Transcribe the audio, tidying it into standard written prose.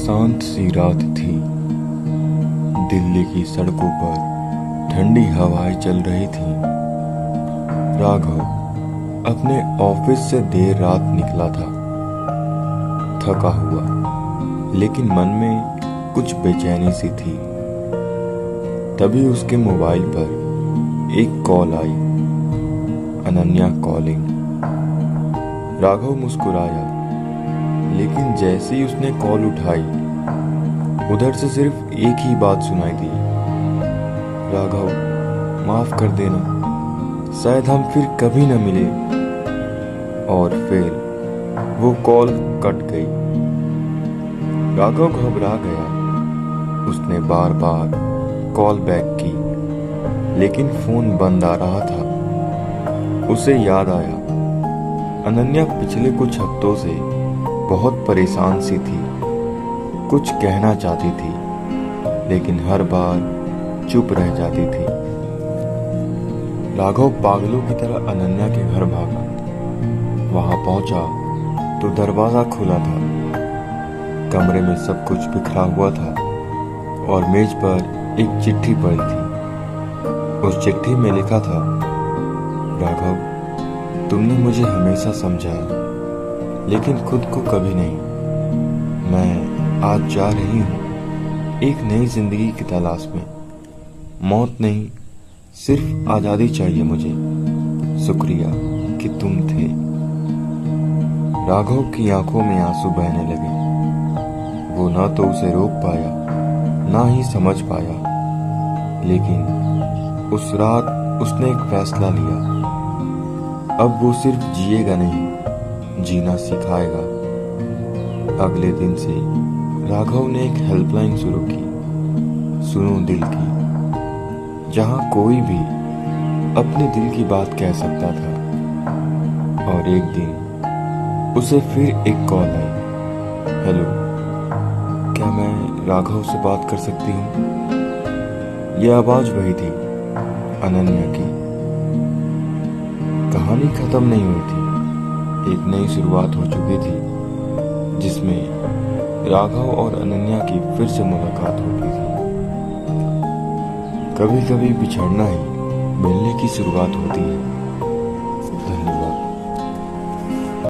शांत सी रात थी। दिल्ली की सड़कों पर ठंडी हवाएं चल रही थीं। राघव अपने ऑफिस से देर रात निकला था, थका हुआ, लेकिन मन में कुछ बेचैनी सी थी। तभी उसके मोबाइल पर एक कॉल आई, अनन्या कॉलिंग। राघव मुस्कुराया, लेकिन जैसे ही उसने कॉल उठाई, उधर से सिर्फ एक ही बात सुनाई दी, राघव माफ कर देना, शायद हम फिर कभी न मिले। और फिर वो कॉल कट गई। राघव घबरा गया। उसने बार बार कॉल बैक की, लेकिन फोन बंद आ रहा था। उसे याद आया, अनन्या पिछले कुछ हफ्तों से बहुत परेशान सी थी। कुछ कहना चाहती थी, लेकिन हर बार चुप रह जाती थी। राघव पागलों की तरह अनन्या के घर भागा। वहां पहुंचा तो दरवाजा खुला था। कमरे में सब कुछ बिखरा हुआ था और मेज पर एक चिट्ठी पड़ी थी। उस चिट्ठी में लिखा था, राघव, तुमने मुझे हमेशा समझा, लेकिन खुद को कभी नहीं। मैं आज जा रही हूँ एक नई जिंदगी की तलाश में। मौत नहीं, सिर्फ आजादी चाहिए मुझे। शुक्रिया कि तुम थे। राघव की आंखों में आंसू बहने लगे। वो ना तो उसे रोक पाया, ना ही समझ पाया, लेकिन उस रात उसने एक फैसला लिया। अब वो सिर्फ जिएगा नहीं, जीना सिखाएगा। अगले दिन से राघव ने एक हेल्पलाइन शुरू की, सुनो दिल की, जहां कोई भी अपने दिल की बात कह सकता था। और एक दिन उसे फिर एक कॉल आई। हेलो, क्या मैं राघव से बात कर सकती हूँ? यह आवाज वही थी, अनन्या की। कहानी खत्म नहीं हुई थी, एक नई शुरुआत हो चुकी थी, जिसमें राघव और अनन्या की फिर से मुलाकात होती थी। कभी कभी बिछड़ना ही मिलने की शुरुआत होती है।